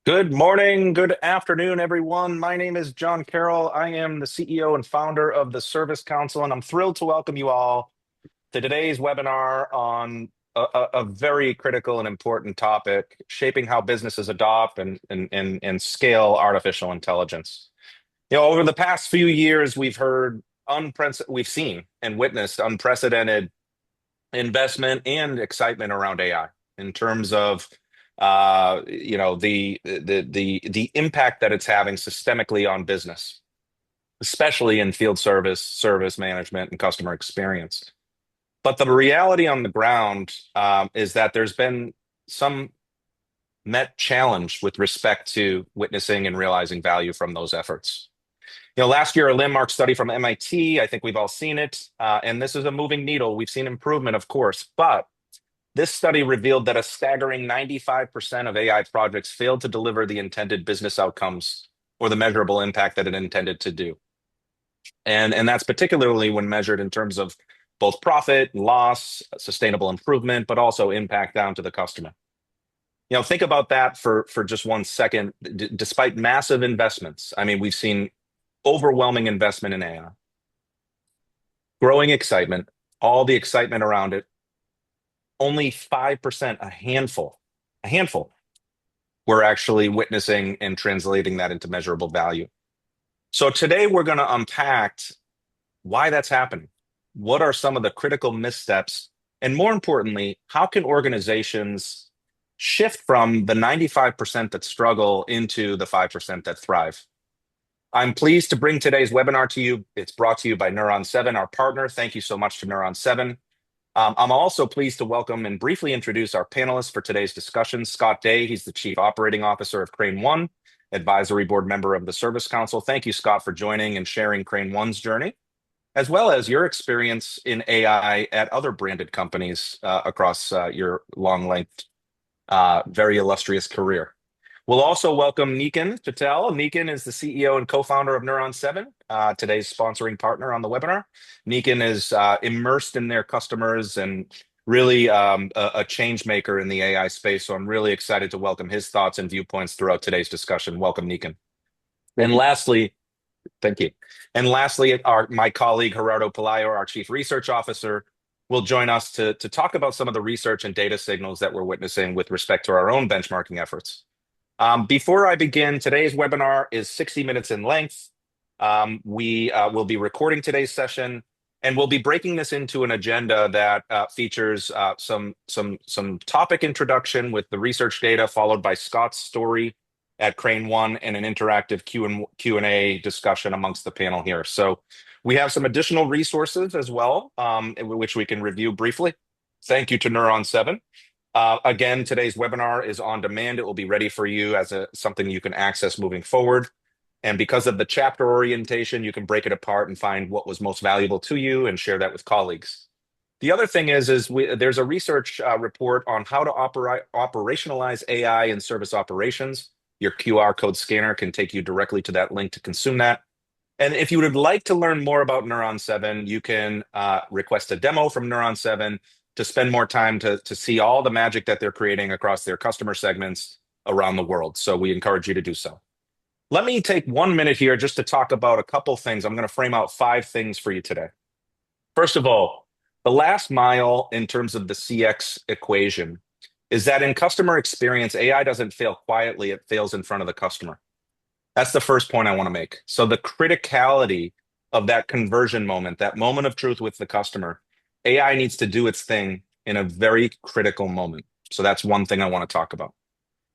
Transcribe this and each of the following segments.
Good morning, good afternoon, everyone. My name is John Carroll. I am the CEO and founder of the Service Council, and I'm thrilled to welcome you all to today's webinar on a very critical and important topic, shaping how businesses adopt and scale artificial intelligence. Over the past few years, we've seen and witnessed unprecedented investment and excitement around AI in terms of the impact that it's having systemically on business, especially in field service management, and customer experience. But the reality on the ground is that there's been some met challenge with respect to witnessing and realizing value from those efforts. Last year, a landmark study from MIT, I think we've all seen it, and this is a moving needle. We've seen improvement, of course, but this study revealed that a staggering 95% of AI projects failed to deliver the intended business outcomes or the measurable impact that it intended to do. And that's particularly when measured in terms of both profit, loss, sustainable improvement, but also impact down to the customer. Think about that for just one second. Despite massive investments, I mean, we've seen overwhelming investment in AI, growing excitement, all the excitement around it. Only 5%, a handful, we're actually witnessing and translating that into measurable value. So today we're going to unpack why that's happening. What are some of the critical missteps? And more importantly, how can organizations shift from the 95% that struggle into the 5% that thrive? I'm pleased to bring today's webinar to you. It's brought to you by Neuron7, our partner. Thank you so much to Neuron7. I'm also pleased to welcome and briefly introduce our panelists for today's discussion. Scott Day, he's the Chief Operating Officer of Crane One, Advisory Board member of the Service Council. Thank you, Scott, for joining and sharing Crane One's journey, as well as your experience in AI at other branded companies across your long length, very illustrious career. We'll also welcome Niken Patel. Niken is the CEO and co-founder of Neuron7, today's sponsoring partner on the webinar. Niken is immersed in their customers and really a change maker in the AI space. So I'm really excited to welcome his thoughts and viewpoints throughout today's discussion. Welcome, Niken. And lastly, thank you. And lastly, my colleague Gerardo Pelayo, our Chief Research Officer, will join us to talk about some of the research and data signals that we're witnessing with respect to our own benchmarking efforts. Before I begin, today's webinar is 60 minutes in length. We will be recording today's session, and we'll be breaking this into an agenda that features some topic introduction with the research data, followed by Scott's story at Crane One and an interactive Q&A discussion amongst the panel here. So we have some additional resources as well, which we can review briefly. Thank you to Neuron7. Again, today's webinar is on demand. It will be ready for you as something you can access moving forward. And because of the chapter orientation, you can break it apart and find what was most valuable to you and share that with colleagues. The other thing is there's a research report on how to operationalize AI in service operations. Your QR code scanner can take you directly to that link to consume that. And if you would like to learn more about Neuron7, you can request a demo from Neuron7 to spend more time to see all the magic that they're creating across their customer segments around the world. So we encourage you to do so. Let me take 1 minute here just to talk about a couple things. I'm going to frame out 5 things for you today. First of all, the last mile in terms of the CX equation is that in customer experience, AI doesn't fail quietly, it fails in front of the customer. That's the first point I want to make. So the criticality of that conversion moment, that moment of truth with the customer, AI needs to do its thing in a very critical moment. So that's one thing I want to talk about.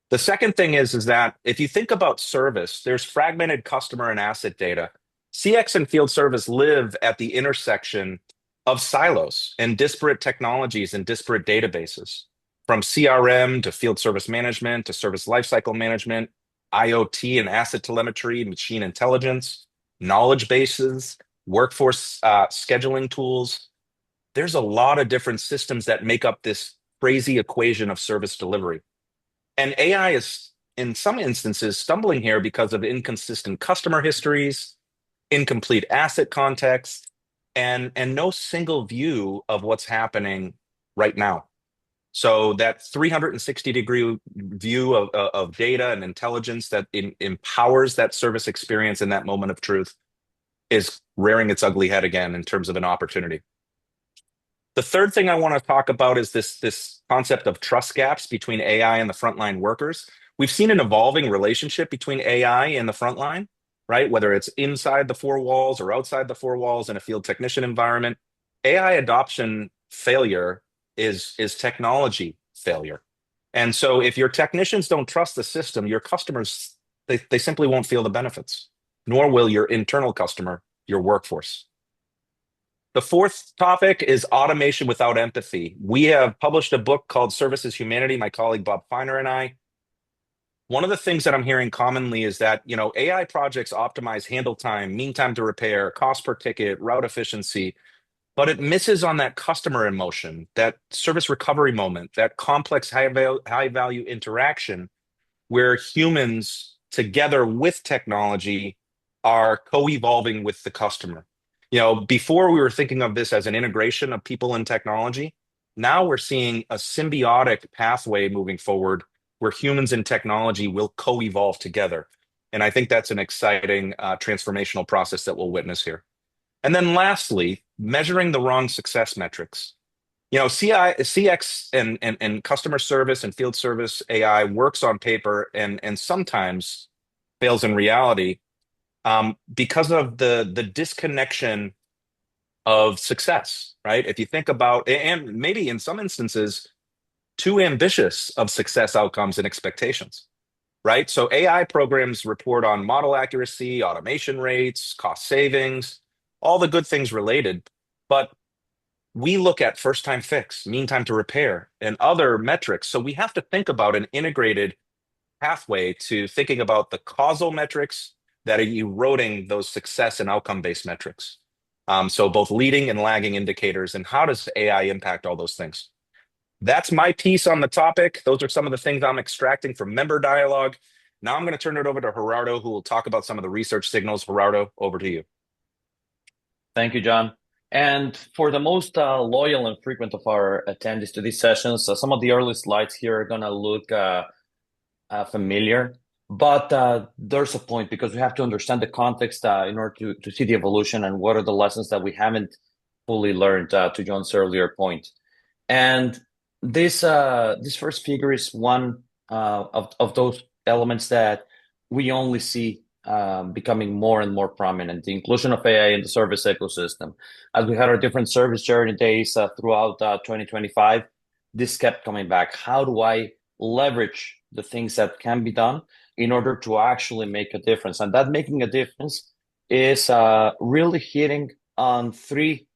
The second thing is that if you think about service, there's fragmented customer and asset data. CX and field service live at the intersection of silos and disparate technologies and disparate databases, from CRM to field service management to service lifecycle management, IoT and asset telemetry, machine intelligence, knowledge bases, workforce scheduling tools. There's a lot of different systems that make up this crazy equation of service delivery. And AI is, in some instances, stumbling here because of inconsistent customer histories, incomplete asset context, and no single view of what's happening right now. So that 360-degree view of data and intelligence that empowers that service experience in that moment of truth is rearing its ugly head again in terms of an opportunity. The third thing I want to talk about is this concept of trust gaps between AI and the frontline workers. We've seen an evolving relationship between AI and the frontline, right? Whether it's inside the four walls or outside the four walls in a field technician environment, AI adoption failure is technology failure. And so if your technicians don't trust the system, your customers, they simply won't feel the benefits, nor will your internal customer, your workforce. The fourth topic is automation without empathy. We have published a book called Service is Humanity, my colleague Bob Feiner and I. One of the things that I'm hearing commonly is that, AI projects optimize handle time, mean time to repair, cost per ticket, route efficiency, but it misses on that customer emotion, that service recovery moment, that complex high value interaction where humans together with technology are co-evolving with the customer. Before we were thinking of this as an integration of people and technology. Now we're seeing a symbiotic pathway moving forward where humans and technology will co-evolve together. And I think that's an exciting transformational process that we'll witness here. And then lastly, measuring the wrong success metrics. CX and customer service and field service AI works on paper and sometimes fails in reality because of the disconnection of success, right? If you think about, and maybe in some instances, too ambitious of success outcomes and expectations, right? So AI programs report on model accuracy, automation rates, cost savings, all the good things related. But we look at first time fix, mean time to repair, and other metrics. So we have to think about an integrated pathway to thinking about the causal metrics that are eroding those success and outcome-based metrics. So both leading and lagging indicators, and how does AI impact all those things? That's my piece on the topic. Those are some of the things I'm extracting from member dialogue. Now I'm going to turn it over to Gerardo, who will talk about some of the research signals. Gerardo, over to you. Thank you, John. And for the most loyal and frequent of our attendees to these sessions, some of the early slides here are going to look familiar, but there's a point because we have to understand the context in order to see the evolution and what are the lessons that we haven't fully learned, to John's earlier point. And this first figure is one of those elements that we only see becoming more and more prominent, the inclusion of AI in the service ecosystem. As we had our different service journey days throughout 2025, this kept coming back. How do I leverage the things that can be done in order to actually make a difference? And that making a difference is really hitting on three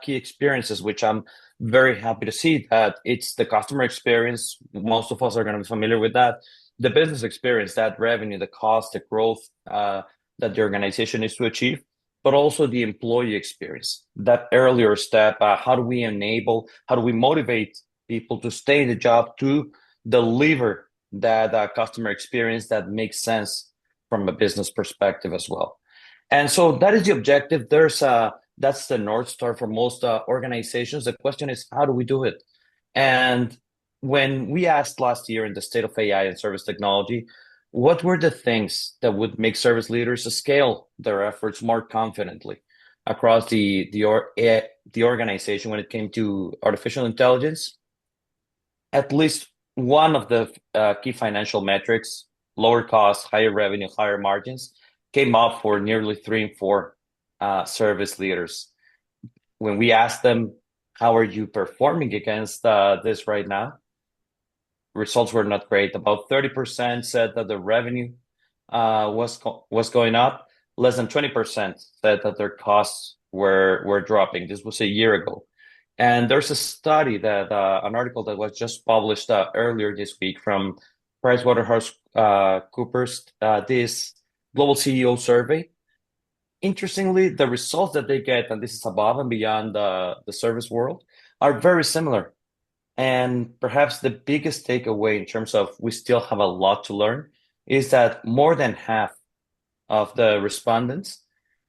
key experiences, which I'm very happy to see that it's the customer experience. Most of us are going to be familiar with that. The business experience, that revenue, the cost, the growth that the organization is to achieve, but also the employee experience, that earlier step. How do we motivate people to stay in the job, to deliver that customer experience that makes sense from a business perspective as well? And so that is the objective. That's the North Star for most organizations. The question is, how do we do it? And when we asked last year in the state of AI and service technology, what were the things that would make service leaders scale their efforts more confidently across the organization when it came to artificial intelligence? At least one of the key financial metrics, lower costs, higher revenue, higher margins, came up for nearly 3 and 4 service leaders. When we asked them, how are you performing against this right now? Results were not great. About 30% said that the revenue was going up. Less than 20% said that their costs were dropping. This was a year ago. And there's a study that an article that was just published earlier this week from PricewaterhouseCoopers, this global CEO survey. Interestingly, the results that they get, and this is above and beyond the service world, are very similar. And perhaps the biggest takeaway in terms of we still have a lot to learn is that more than half of the respondents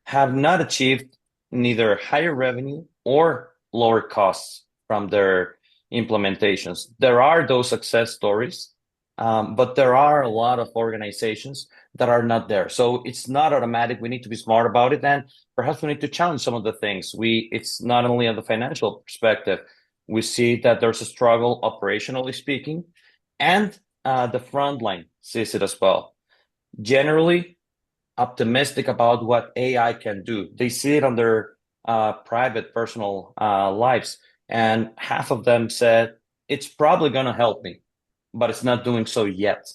have not achieved neither higher revenue or lower costs from their implementations. There are those success stories, but there are a lot of organizations that are not there. So it's not automatic. We need to be smart about it, and perhaps we need to challenge some of the things. It's not only on the financial perspective. We see that there's a struggle operationally speaking, and the front line sees it as well. Generally optimistic about what AI can do. They see it on their private, personal lives, and half of them said it's probably going to help me, but it's not doing so yet.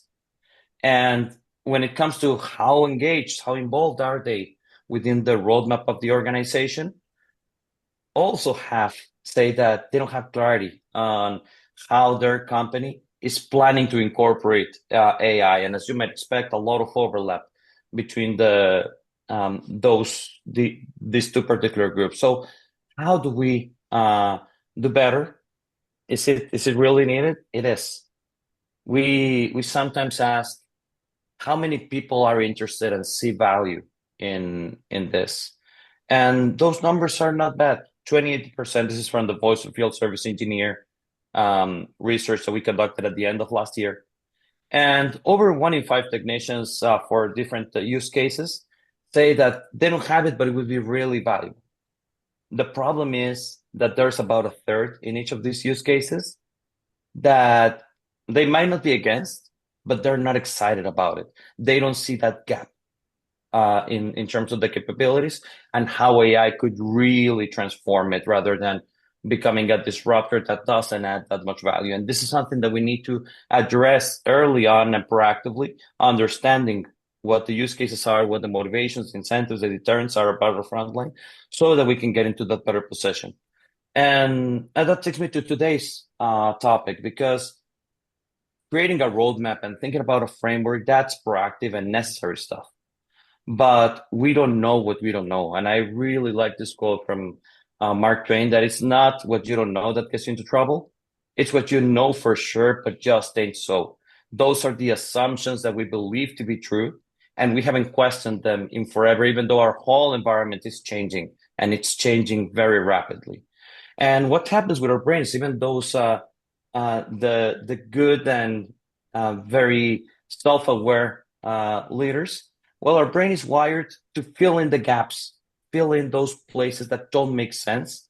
And when it comes to how engaged, how involved are they within the roadmap of the organization, also have say that they don't have clarity on how their company is planning to incorporate AI. And as you might expect, a lot of overlap between these two particular groups. So how do we do better? Is it really needed? It is. We sometimes ask how many people are interested and see value in this. And those numbers are not bad. 28%, this is from the Voice of Field Service Engineer research that we conducted at the end of last year. And over 1 in 5 technicians for different use cases say that they don't have it, but it would be really valuable. The problem is that there's about a third in each of these use cases that they might not be against, but they're not excited about it. They don't see that gap in terms of the capabilities and how AI could really transform it rather than becoming a disruptor that doesn't add that much value. And this is something that we need to address early on and proactively, understanding what the use cases are, what the motivations, incentives, the deterrents are about the frontline, so that we can get into that better position. And that takes me to today's topic, because creating a roadmap and thinking about a framework, that's proactive and necessary stuff. But we don't know what we don't know. And I really like this quote from Mark Twain, that it's not what you don't know that gets you into trouble. It's what you know for sure, but just ain't so. Those are the assumptions that we believe to be true, and we haven't questioned them in forever, even though our whole environment is changing, and it's changing very rapidly. And what happens with our brains, even those the good and very self-aware leaders, well, our brain is wired to fill in the gaps, fill in those places that don't make sense,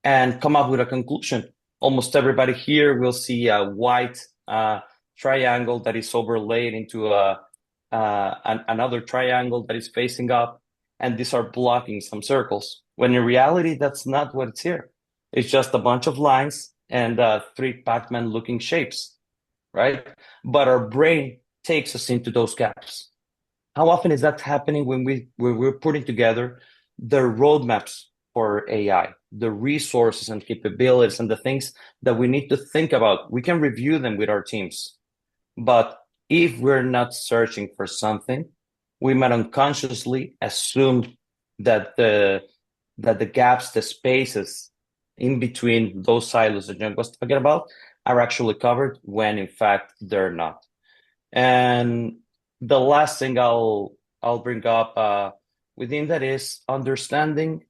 and come up with a conclusion. Almost everybody here will see a white triangle that is overlaid into another triangle that is facing up, and these are blocking some circles. When in reality, that's not what it's here. It's just a bunch of lines and 3 Pac-Man looking shapes, right? But our brain takes us into those gaps. How often is that happening when we're putting together the roadmaps for AI, the resources and capabilities and the things that we need to think about? We can review them with our teams, but if we're not searching for something, we might unconsciously assume that the gaps, the spaces in between those silos that John was talking about are actually covered, when in fact they're not. And the last thing I'll bring up within that is understanding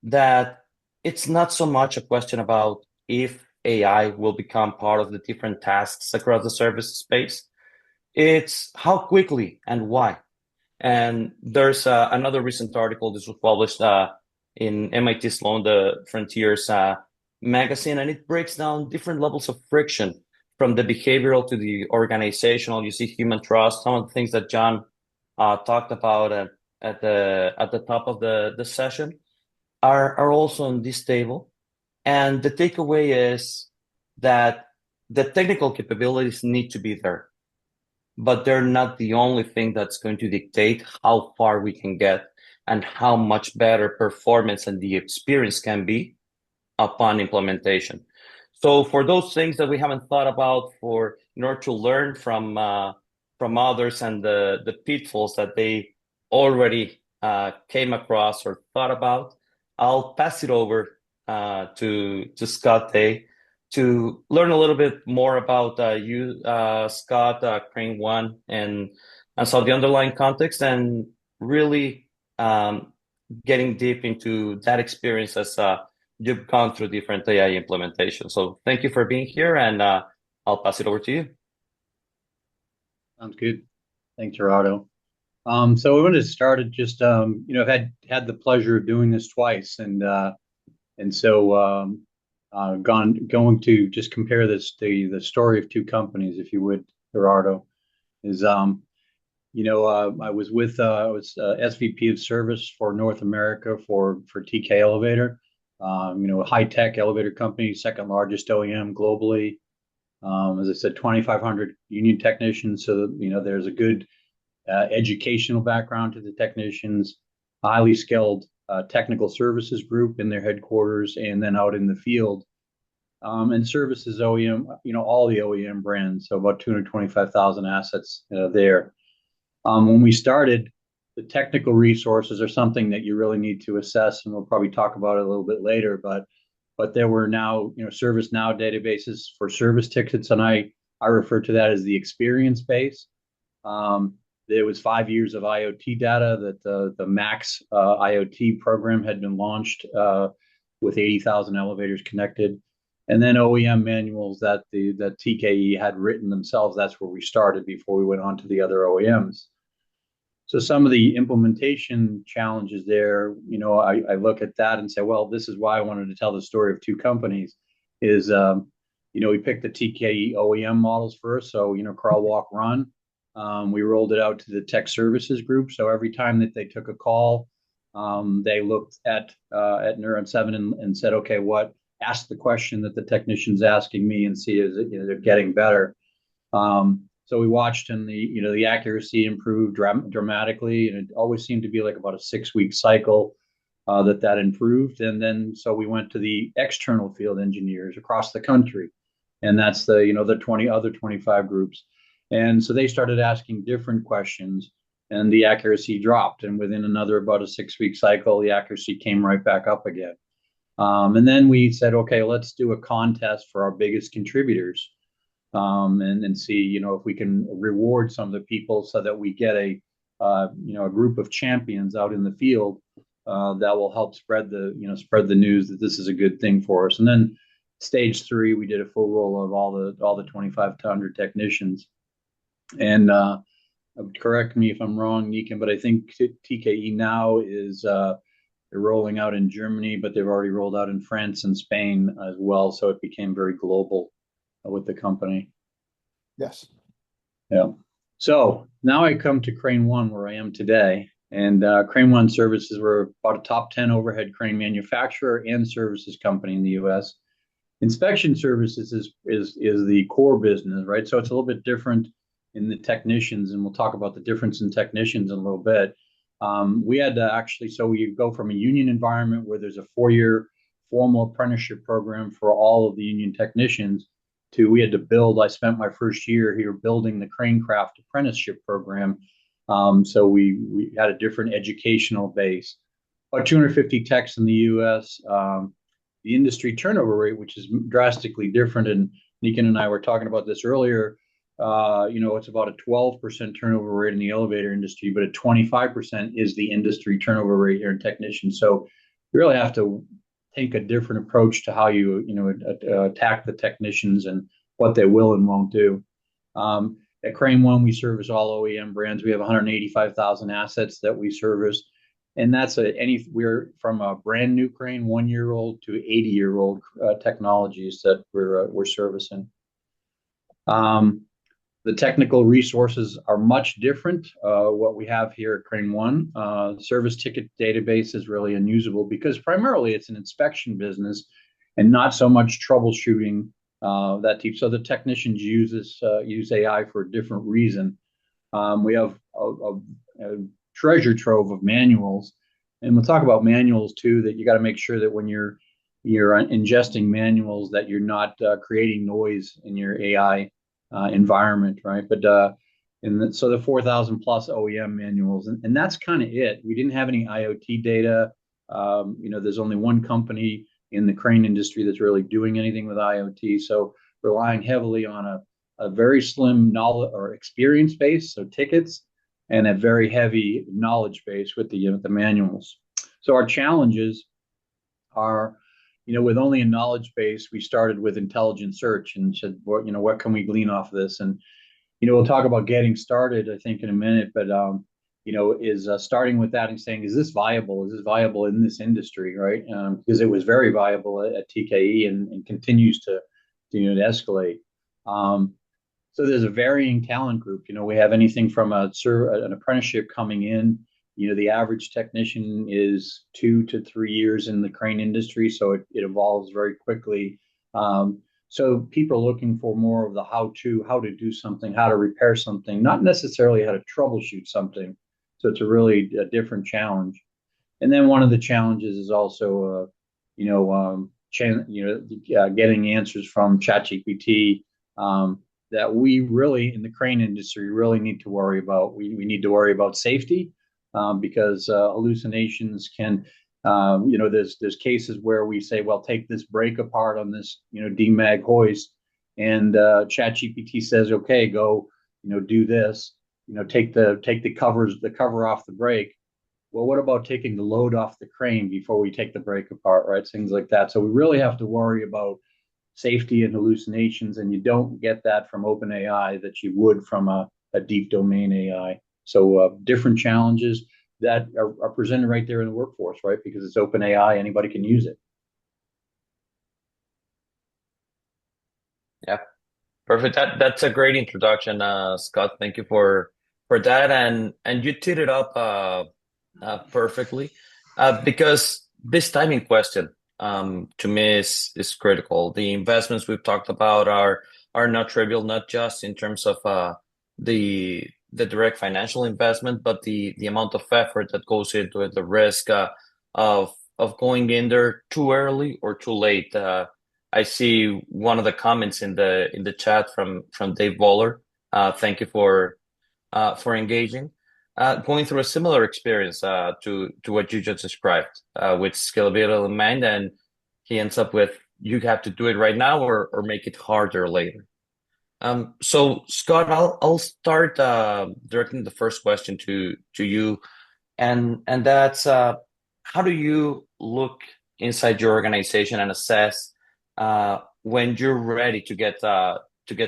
that it's not so much a question about if AI will become part of the different tasks across the service space. It's how quickly and why. And there's another recent article. This was published in MIT Sloan, the Frontiers magazine, and it breaks down different levels of friction from the behavioral to the organizational. You see human trust, some of the things that John talked about at the top of the session are also on this table. And the takeaway is that the technical capabilities need to be there, but they're not the only thing that's going to dictate how far we can get and how much better performance and the experience can be upon implementation. So for those things that we haven't thought about, in order to learn from others and the pitfalls that they already came across or thought about, I'll pass it over to Scott Day to learn a little bit more about you, Scott, Crane One, and so the underlying context, and really getting deep into that experience as you've gone through different AI implementations. So thank you for being here, and I'll pass it over to you. Sounds good. Thanks, Gerardo. So we wanted to start at just I've had the pleasure of doing this twice, and so going to just compare the story of two companies, if you would, Gerardo, is I was SVP of service for North America for TK Elevator, a high tech elevator company, second largest OEM globally. As I said, 2,500 union technicians, so there's a good educational background to the technicians, a highly skilled technical services group in their headquarters, and then out in the field. And services OEM, all the OEM brands, so about 225,000 assets there. When we started, the technical resources are something that you really need to assess, and we'll probably talk about it a little bit later. But there were now ServiceNow databases for service tickets, and I refer to that as the experience base. There was 5 years of IoT data that the Max IoT program had been launched with 80,000 elevators connected, and then OEM manuals that TKE had written themselves. That's where we started before we went on to the other OEMs. So some of the implementation challenges there, I look at that and say, well, this is why I wanted to tell the story of two companies. Is we picked the TKE OEM models first, so crawl, walk, run. We rolled it out to the tech services group. So every time that they took a call, they looked at Neuron7 and said, okay, ask the question that the technician's asking me and see is they're getting better. So we watched, and the accuracy improved dramatically, and it always seemed to be like about a 6-week cycle that improved. And then so we went to the external field engineers across the country, and that's the 25 groups. And so they started asking different questions, and the accuracy dropped. And within about a 6-week cycle, the accuracy came right back up again. And then we said, okay, let's do a contest for our biggest contributors, and see, if we can reward some of the people so that we get a group of champions out in the field that will help spread the news that this is a good thing for us. And then stage 3, we did a full roll of all the 2,500 technicians. And correct me if I'm wrong, Niken, but I think TKE now is they're rolling out in Germany, but they've already rolled out in France and Spain as well. So it became very global with the company. Yes. Yeah. So now I come to Crane One, where I am today. And Crane One Services, we're about a top 10 overhead crane manufacturer and services company in the U.S. Inspection services is the core business, right? So it's a little bit different in the technicians, and we'll talk about the difference in technicians in a little bit. We had to actually, so we go from a union environment where there's a 4-year formal apprenticeship program for all of the union technicians to we had to build. I spent my first year here building the Cranecraft apprenticeship program. So we had a different educational base. About 250 techs in the U.S. The industry turnover rate, which is drastically different, and Niken and I were talking about this earlier. It's about a 12% turnover rate in the elevator industry, but a 25% is the industry turnover rate here in technicians. So you really have to take a different approach to how you attack the technicians and what they will and won't do. At Crane One, we service all OEM brands. We have 185,000 assets that we service, and that's we're from a brand new crane, 1-year-old to 80-year-old technologies that we're servicing. The technical resources are much different. What we have here at Crane One, service ticket database is really unusable because primarily it's an inspection business and not so much troubleshooting that deep. So the technicians use AI for a different reason. We have a treasure trove of manuals, and we'll talk about manuals too. That you got to make sure that when you're ingesting manuals that you're not creating noise in your AI environment, right? But so the 4,000 plus OEM manuals, and that's kind of it. We didn't have any IoT data. There's only one company in the crane industry that's really doing anything with IoT. So relying heavily on a very slim knowledge or experience base, so tickets, and a very heavy knowledge base with the manuals. So our challenges are, with only a knowledge base, we started with intelligent search and said, what can we glean off of this? And we'll talk about getting started, I think, in a minute, but is starting with that and saying, is this viable? Is this viable in this industry, right? Because it was very viable at TKE and continues to escalate. So there's a varying talent group. We have anything from an apprenticeship coming in. The average technician is 2 to 3 years in the crane industry, so it evolves very quickly. So people are looking for more of the how to do something, how to repair something, not necessarily how to troubleshoot something. So it's a different challenge. And then one of the challenges is also, getting answers from ChatGPT that we really, in the crane industry, really need to worry about. We need to worry about safety because hallucinations can, there's cases where we say, well, take this brake apart on this, DMAG hoist, and ChatGPT says, okay, go, do this, take the cover off the brake. Well, what about taking the load off the crane before we take the brake apart, right? Things like that. So we really have to worry about safety and hallucinations, and you don't get that from OpenAI that you would from a deep domain AI. So different challenges that are presented right there in the workforce, right? Because it's OpenAI, anybody can use it. Yeah, perfect. That's a great introduction, Scott. Thank you for that, and you teed it up perfectly, because this timing question, to me, is critical. The investments we've talked about are not trivial, not just in terms of the direct financial investment, but the amount of effort that goes into it, the risk of going in there too early or too late. I see one of the comments in the chat from Dave Voller. Thank you for engaging. Going through a similar experience to what you just described with scalability in mind, and he ends up with, you have to do it right now or make it harder later. So Scott, I'll start directing the first question to you, and that's how do you look inside your organization and assess when you're ready to get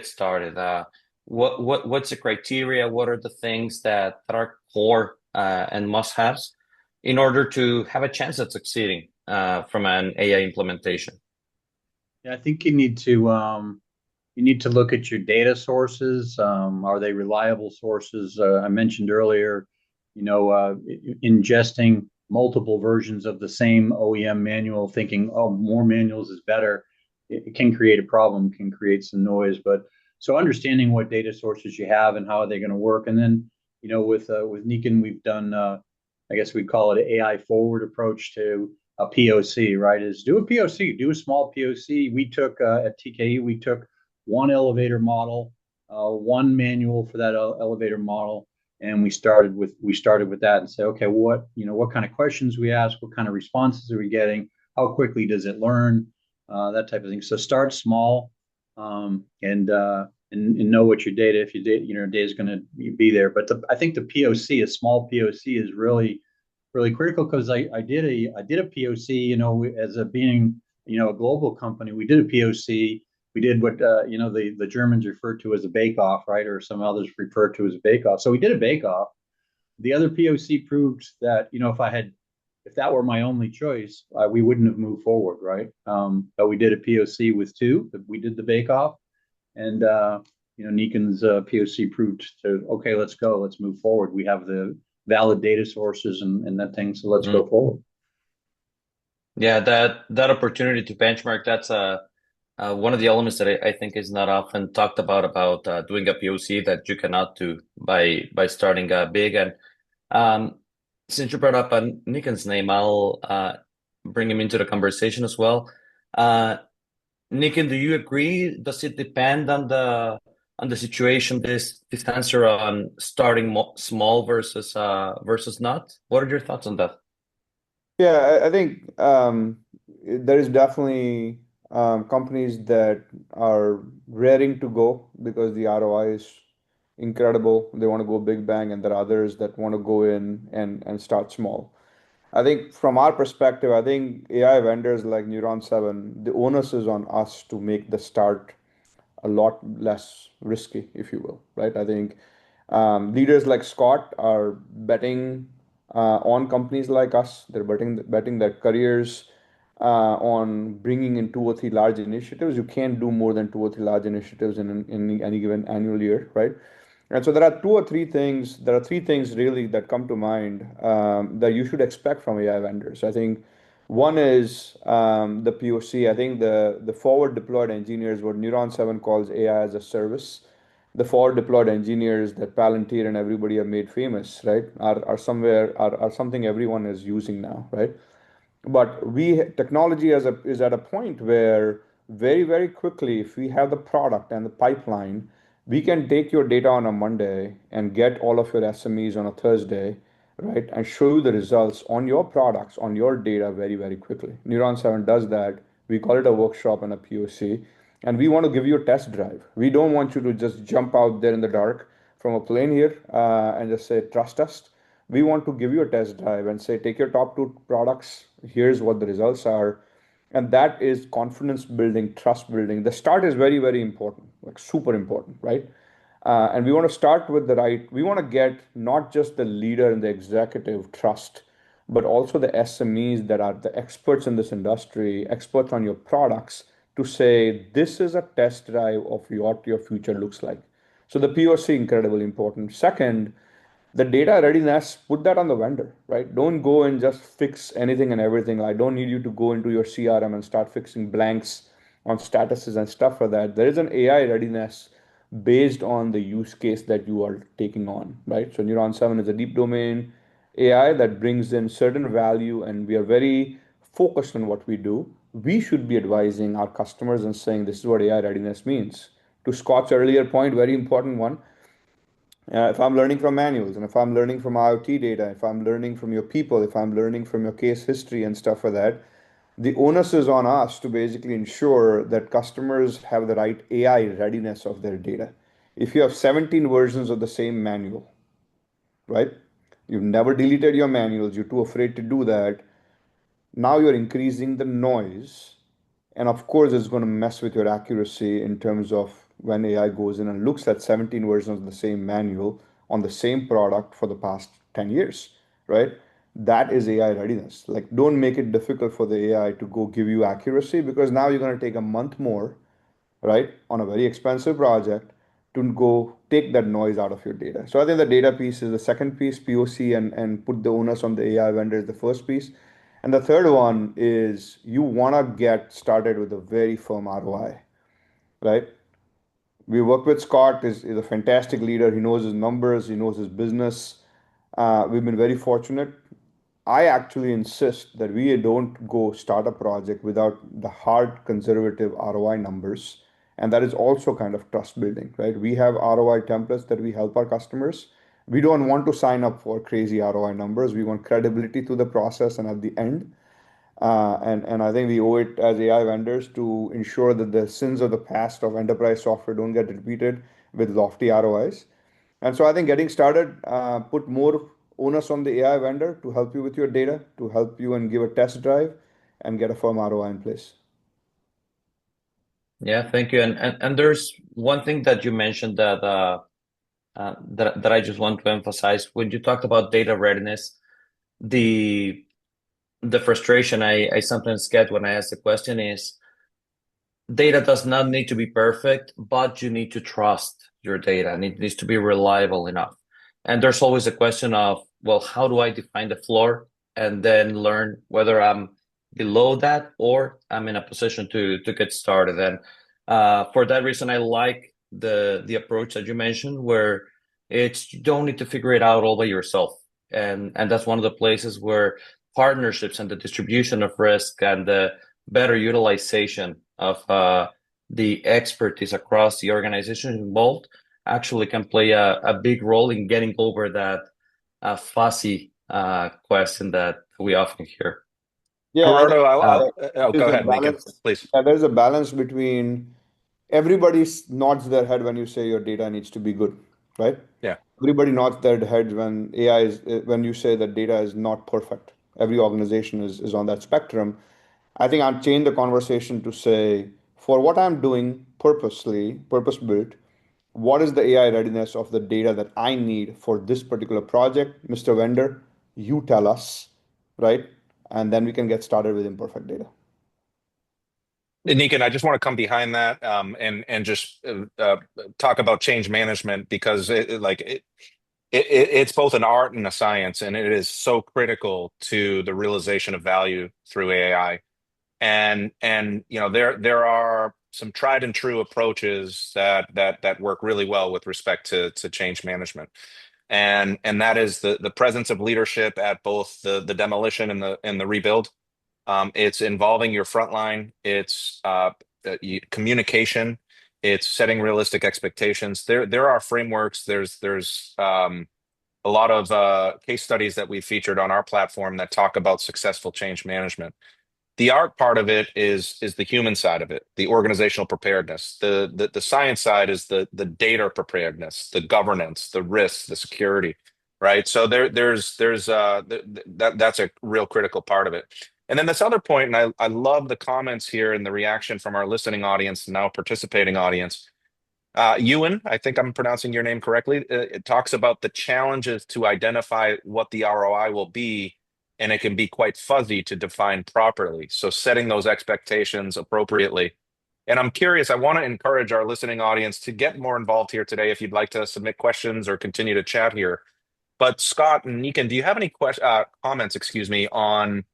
started? What's the criteria? What are the things that are core and must-haves in order to have a chance at succeeding from an AI implementation? Yeah, I think you need to look at your data sources. Are they reliable sources? I mentioned earlier, ingesting multiple versions of the same OEM manual, thinking, oh, more manuals is better. It can create a problem, can create some noise. But so understanding what data sources you have and how are they going to work, and then with Niken, we've done, I guess we'd call it an AI forward approach to a POC, right? Is do a POC, do a small POC. We took at TKE, we took one elevator model, one manual for that elevator model, and we started with that and say, okay, what kind of questions we ask, what kind of responses are we getting, how quickly does it learn, that type of thing. So start small, and know what your data, if your data is going to be there. But I think the POC, a small POC, is really critical, because I did a POC, as being a global company. We did a POC. We did what the Germans refer to as a bake-off, right, or some others refer to as a bake-off. So we did a bake-off. The other POC proved that if that were my only choice, we wouldn't have moved forward, right? But we did a POC with two. We did the bake-off, and Niken's POC proved to, okay, let's go, let's move forward. We have the valid data sources and that thing, so let's go forward. Yeah, that opportunity to benchmark, that's one of the elements that I think is not often talked about doing a POC that you cannot do by starting big. And since you brought up Niken's name, I'll bring him into the conversation as well. Niken, do you agree? Does it depend on the situation? This answer on starting small versus not. What are your thoughts on that? Yeah, I think there is definitely companies that are raring to go because the ROI is incredible. They want to go big bang, and there are others that want to go in and start small. I think from our perspective, I think AI vendors like Neuron7, the onus is on us to make the start a lot less risky, if you will, right? I think leaders like Scott are betting on companies like us. They're betting their careers on bringing in two or three large initiatives. You can't do more than two or three large initiatives in any given annual year, right? And so there are two or three things. There are three things really that come to mind that you should expect from AI vendors. I think one is the POC. I think the forward deployed engineers, what Neuron7 calls AI as a service, the forward deployed engineers that Palantir and everybody have made famous, right, are something everyone is using now, right? But technology is at a point where very, very quickly, if we have the product and the pipeline, we can take your data on a Monday and get all of your SMEs on a Thursday, right? And show you the results on your products, on your data very, very quickly. Neuron 7 does that. We call it a workshop and a POC. And we want to give you a test drive. We don't want you to just jump out there in the dark from a plane here and just say, trust us. We want to give you a test drive and say, take your top two products. Here's what the results are. And that is confidence building, trust building. The start is very, very important, like super important, right? And we want to start with we want to get not just the leader and the executive trust, but also the SMEs that are the experts in this industry, experts on your products, to say, this is a test drive of what your future looks like. So the POC incredibly important. Second, the data readiness, put that on the vendor, right? Don't go and just fix anything and everything. I don't need you to go into your CRM and start fixing blanks on statuses and stuff for that. There is an AI readiness based on the use case that you are taking on, right? So Neuron 7 is a deep domain AI that brings in certain value, and we are very focused on what we do. We should be advising our customers and saying this is what AI readiness means. To Scott's earlier point, very important one, if I'm learning from manuals and if I'm learning from IoT data, if I'm learning from your people, if I'm learning from your case history and stuff like that, the onus is on us to basically ensure that customers have the right AI readiness of their data. If you have 17 versions of the same manual, right? You've never deleted your manuals, you're too afraid to do that. Now you're increasing the noise, and of course, it's going to mess with your accuracy in terms of when AI goes in and looks at 17 versions of the same manual on the same product for the past 10 years, right? That is AI readiness. Like, don't make it difficult for the AI to go give you accuracy, because now you're going to take a month more, right, on a very expensive project to go take that noise out of your data. So I think the data piece is the second piece, POC, and put the onus on the AI vendor is the first piece. And the third one is you want to get started with a very firm ROI, right? We work with Scott, is a fantastic leader. He knows his numbers, he knows his business. We've been very fortunate. I actually insist that we don't go start a project without the hard conservative ROI numbers. And that is also kind of trust building, right? We have ROI templates that we help our customers. We don't want to sign up for crazy ROI numbers. We want credibility to the process and at the end. And I think we owe it as AI vendors to ensure that the sins of the past of enterprise software don't get repeated with lofty ROIs. And so I think getting started, put more onus on the AI vendor to help you with your data, to help you and give a test drive and get a firm ROI in place. Yeah, thank you. And there's one thing that you mentioned that that I just want to emphasize. When you talked about data readiness, the frustration I sometimes get when I ask the question is, data does not need to be perfect, but you need to trust your data, and it needs to be reliable enough. And there's always a question of, well, how do I define the floor and then learn whether I'm below that or I'm in a position to get started. And for that reason, I like the approach that you mentioned, where it's you don't need to figure it out all by yourself. And that's one of the places where partnerships and the distribution of risk and the better utilization of the expertise across the organization involved actually can play a big role in getting over that fuzzy question that we often hear. Yeah, Gerardo, go there's a ahead, Niken, balance. please. There's a balance between everybody nods their head when you say your data needs to be good, right? Yeah. Everybody nods their head when when you say that data is not perfect. Every organization is on that spectrum. I think I've changed the conversation to say, for what I'm doing purposely, purpose built, what is the AI readiness of the data that I need for this particular project? Mr. Vendor, you tell us, right? And then we can get started with imperfect data. Niken, I just want to come behind that and just talk about change management because it's both an art and a science, and it is so critical to the realization of value through AI. And there are some tried and true approaches that work really well with respect to change management. And that is the presence of leadership at both the demolition and the rebuild. It's involving your frontline. It's communication. It's setting realistic expectations. There are frameworks. There's a lot of case studies that we've featured on our platform that talk about successful change management. The art part of it is the human side of it, the organizational preparedness. The science side is the data preparedness, the governance, the risks, the security, right? So that's a real critical part of it. And then this other point, and I love the comments here and the reaction from our listening audience, now participating audience. Ewan, I think I'm pronouncing your name correctly. It talks about the challenges to identify what the ROI will be, and it can be quite fuzzy to define properly. So setting those expectations appropriately. And I'm curious, I want to encourage our listening audience to get more involved here today if you'd like to submit questions or continue to chat here. But Scott and Niken, do you have any comments, excuse me, on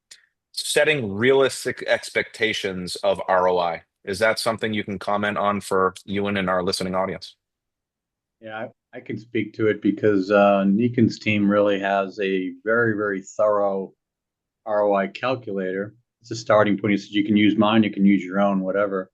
setting realistic expectations of ROI? Is that something you can comment on for Ewan and our listening audience? Yeah, I can speak to it because Niken's team really has a very, very thorough ROI calculator. It's a starting point. He said you can use mine, you can use your own, whatever.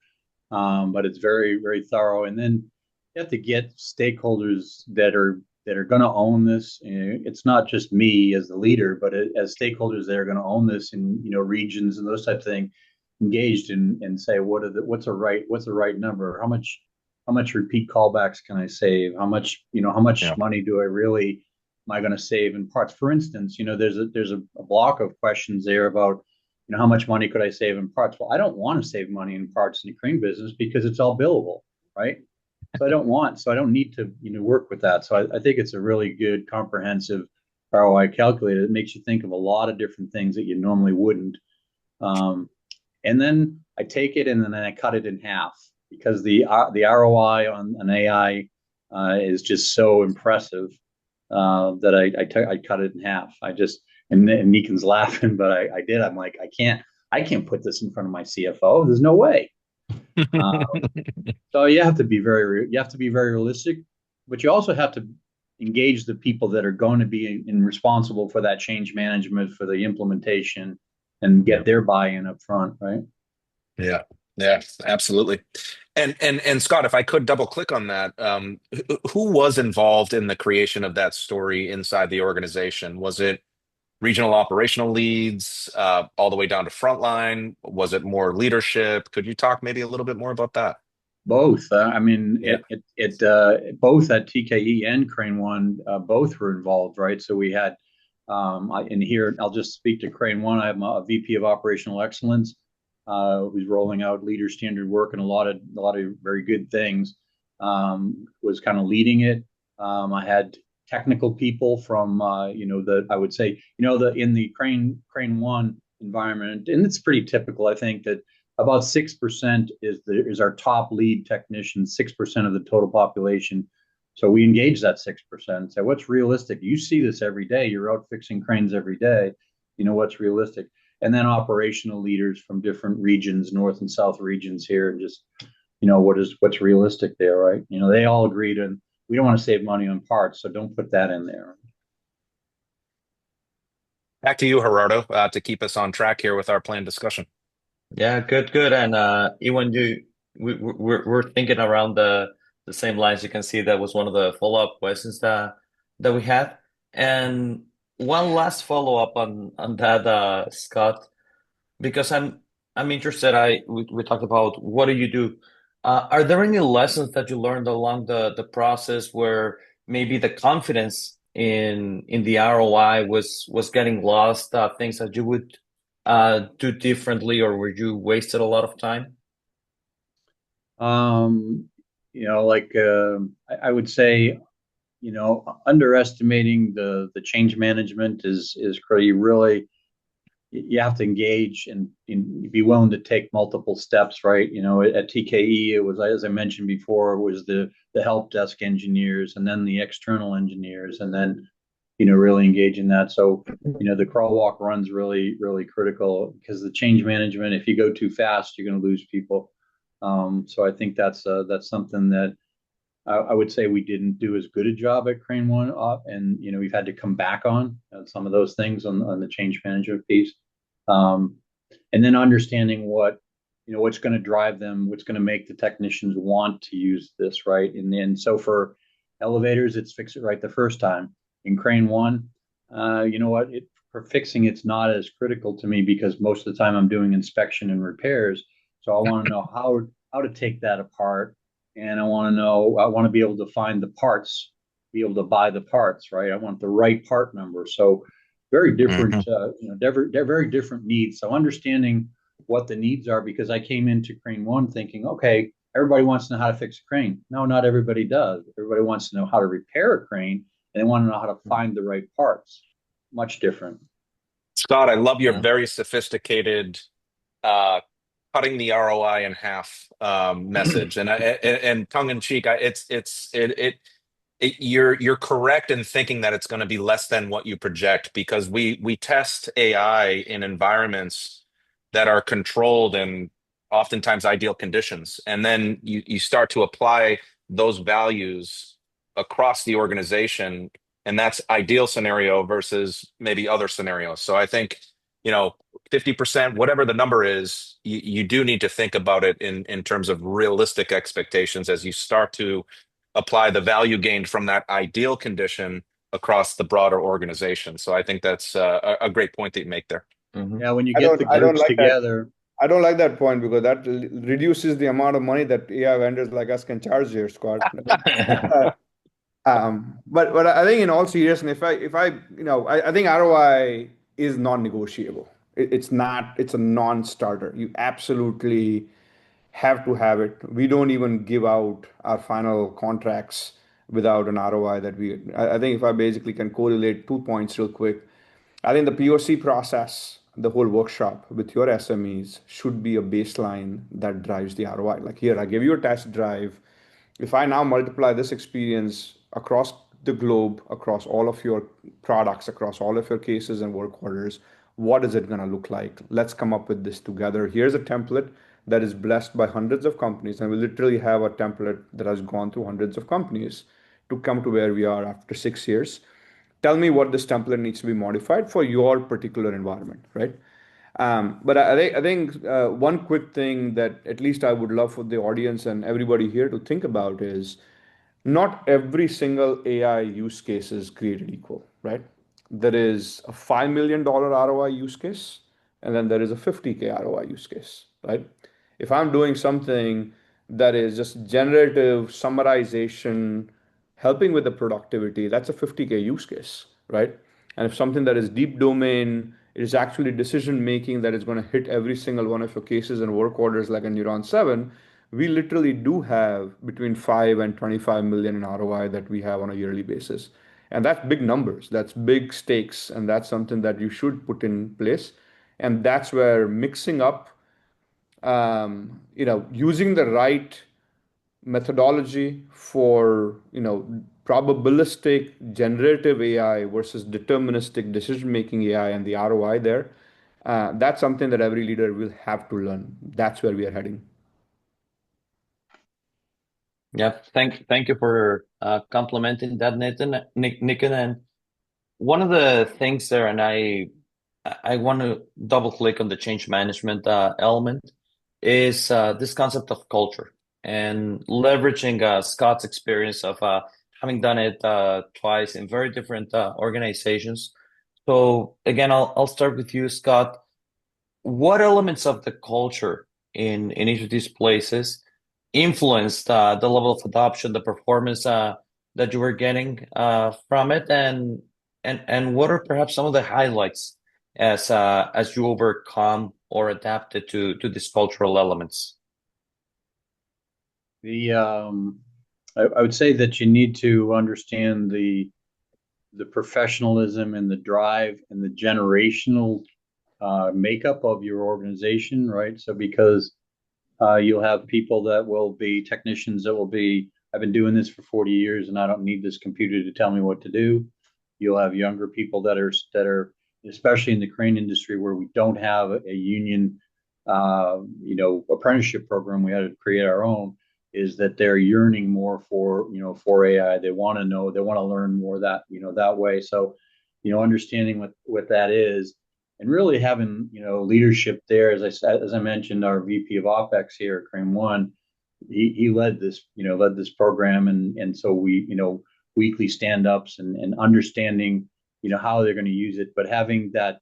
But it's very, very thorough. And then you have to get stakeholders that are going to own this. It's not just me as the leader, but as stakeholders that are going to own this in regions and those type of things engaged and say what's the right number? How much repeat callbacks can I save? How much money am I going to save in parts? For instance, there's a block of questions there about how much money could I save in parts? Well, I don't want to save money in parts in the crane business because it's all billable, right? So I don't need to work with that. So I think it's a really good comprehensive ROI calculator that makes you think of a lot of different things that you normally wouldn't. And then I take it and then I cut it in half because the ROI on an AI is just so impressive that I cut it in half. And Niken's laughing, but I did. I'm like, I can't put this in front of my CFO. There's no way. So you have to be very realistic, but you also have to engage the people that are going to be responsible for that change management, for the implementation, and get their buy-in up front, right? Yeah, yeah, absolutely. And Scott, if I could double click on that, who was involved in the creation of that story inside the organization? Was it regional operational leads, all the way down to frontline? Was it more leadership? Could you talk maybe a little bit more about that? Both. I mean, Yeah. both at TKE and Crane One, both were involved, right? So we had, in here, I'll just speak to Crane One. I have a VP of Operational Excellence, who's rolling out leader standard work and a lot of very good things. Was kind of leading it. I had technical people from, I would say, in the Crane One environment, and it's pretty typical. I think that about 6% is our top lead technician, 6% of the total population. So we engage that 6%. Say, what's realistic? You see this every day. You're out fixing cranes every day. What's realistic? And then operational leaders from different regions, north and south regions here, and just what's realistic there, right? They all agreed, and we don't want to save money on parts, so don't put that in there. Back to you, Gerardo, to keep us on track here with our planned discussion. Yeah, good. And Ewan, we're thinking around the same lines. You can see that was one of the follow-up questions that we had. And one last follow-up on that, Scott, because I'm interested. We talked about what do you do? Are there any lessons that you learned along the process where maybe the confidence in the ROI was getting lost, things that you would do differently, or were you wasted a lot of time? Like I would say, underestimating the change management is really you have to engage and be willing to take multiple steps, right? At TKE, it was, as I mentioned before, it was the help desk engineers and then the external engineers, and then really engage in that. So the crawl, walk, run's really, really critical, because the change management, if you go too fast, you're going to lose people. So I think that's something that I would say we didn't do as good a job at Crane One, and we've had to come back on some of those things on the change management piece, and then understanding what's going to drive them, what's going to make the technicians want to use this, right? And then so for elevators, it's fix it right the first time. In Crane One, for fixing, it's not as critical to me, because most of the time I'm doing inspection and repairs. So I want to know how to take that apart. And I want to be able to find the parts, be able to buy the parts, right? I want the right part number. So very different, very different needs. So understanding what the needs are, because I came into Crane One thinking, okay, everybody wants to know how to fix a crane. No, not everybody does. Everybody wants to know how to repair a crane, and they want to know how to find the right parts. Much different. Scott, I love your very sophisticated cutting the ROI in half message, and tongue in cheek. You're correct in thinking that it's going to be less than what you project, because we test AI in environments that are controlled and oftentimes ideal conditions, and then you start to apply those values across the organization, and that's ideal scenario versus maybe other scenarios. So I think 50%, whatever the number is, you do need to think about it in terms of realistic expectations as you start to apply the value gained from that ideal condition across the broader organization. So I think that's a great point that you make there. Mm-hmm. Yeah, when you get the groups together. I don't like that point, because that reduces the amount of money that AI vendors like us can charge here, Scott. But I think in all seriousness, I think ROI is non-negotiable. It's not. It's a non-starter. You absolutely have to have it. We don't even give out our final contracts without an ROI that we. I think if I basically can correlate 2 points real quick, I think the POC process, the whole workshop with your SMEs should be a baseline that drives the ROI. Like, here, I give you a test drive. If I now multiply this experience across the globe, across all of your products, across all of your cases and work orders, what is it going to look like? Let's come up with this together. Here's a template that is blessed by hundreds of companies, and we literally have a template that has gone through hundreds of companies to come to where we are after 6 years. Tell me what this template needs to be modified for your particular environment, right? But I think one quick thing that at least I would love for the audience and everybody here to think about is, not every single AI use case is created equal, right? There is a $5 million ROI use case, and then there is a 50K ROI use case, right? If I'm doing something that is just generative summarization, helping with the productivity, that's a 50K use case, right? And if something that is deep domain, it is actually decision making that is going to hit every single one of your cases and work orders like a Neuron7, we literally do have between 5 and 25 million in ROI that we have on a yearly basis. And that's big numbers, that's big stakes, and that's something that you should put in place. And that's where mixing up, using the right methodology for, probabilistic generative AI versus deterministic decision-making AI and the ROI there, that's something that every leader will have to learn. That's where we are heading. Yeah, thank you for complimenting that, Niken. And one of the things there, and I want to double click on the change management element, is this concept of culture, and leveraging Scott's experience of having done it twice in very different organizations. So again, I'll start with you, Scott. What elements of the culture in each of these places influenced the level of adoption, the performance that you were getting from it, and what are perhaps some of the highlights as you overcome or adapted to these cultural elements? I would say that you need to understand the professionalism and the drive and the generational makeup of your organization, right? So because you'll have people that will be technicians that will be, I've been doing this for 40 years and I don't need this computer to tell me what to do. You'll have younger people that are, especially in the crane industry where we don't have a union, apprenticeship program. We had to create our own. Is that they're yearning more for AI. They want to know, they want to learn more that way. So, understanding what that is, and really having leadership there. As I mentioned, our VP of OpEx here at Crane One, he led this program, and so we weekly stand-ups and understanding how they're going to use it, but having that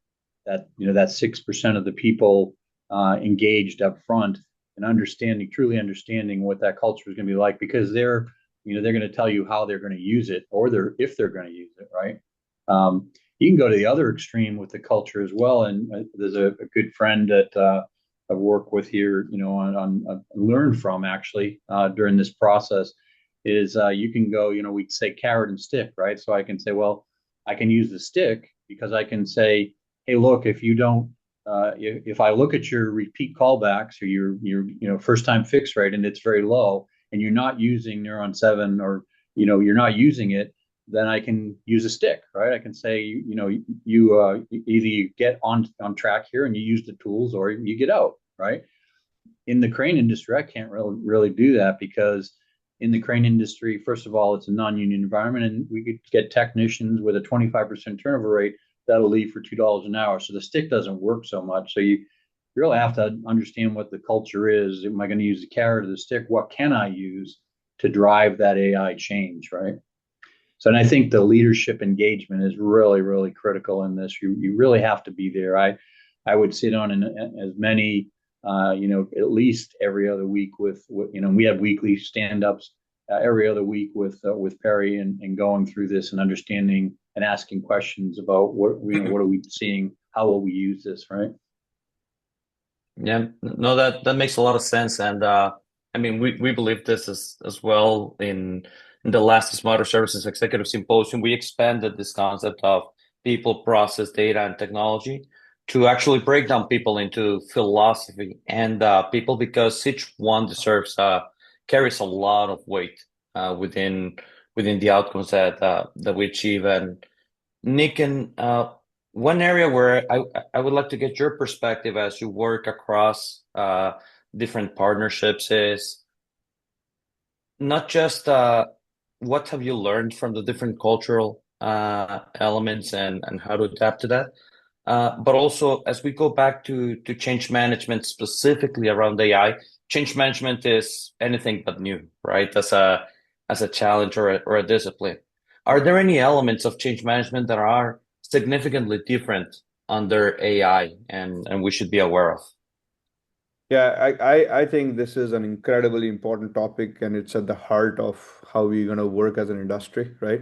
6% of the people engaged up front and truly understanding what that culture is going to be like, because they're going to tell you how they're going to use it, or if they're going to use it, right? You can go to the other extreme with the culture as well. And there's a good friend that I've worked with here, learned from actually during this process is you can go, we'd say carrot and stick, right? So I can say, well, I can use the stick because I can say, hey, look, if I look at your repeat callbacks or your first time fix rate and it's very low and you're not using Neuron7 or you're not using it, then I can use a stick, right? I can say you either you get on track here and you use the tools, or you get out, right? In the crane industry, I can't really do that, because in the crane industry, first of all, it's a non-union environment, and we could get technicians with a 25% turnover rate that'll leave for $2 an hour. So the stick doesn't work so much. So you really have to understand what the culture is. Am I going to use the carrot or the stick? What can I use to drive that AI change, right? So, and I think the leadership engagement is really, really critical in this. You really have to be there. I would sit on as many, at least every other week with we have weekly stand-ups every other week with Perry and going through this and understanding and asking questions about what are we seeing, how will we use this, right? Yeah, no, that makes a lot of sense, and I mean, we believe this as well. In the last Smarter Services Executive Symposium, we expanded this concept of people, process, data, and technology to actually break down people into philosophy and people, because each one carries a lot of weight within the outcomes that we achieve. And Niken, one area where I would like to get your perspective as you work across different partnerships is not just what have you learned from the different cultural elements and how to adapt to that, but also as we go back to change management, specifically around AI. Change management is anything but new, right? As a challenge or a discipline. Are there any elements of change management that are significantly different under AI and we should be aware of? Yeah, I think this is an incredibly important topic, and it's at the heart of how we're going to work as an industry, right?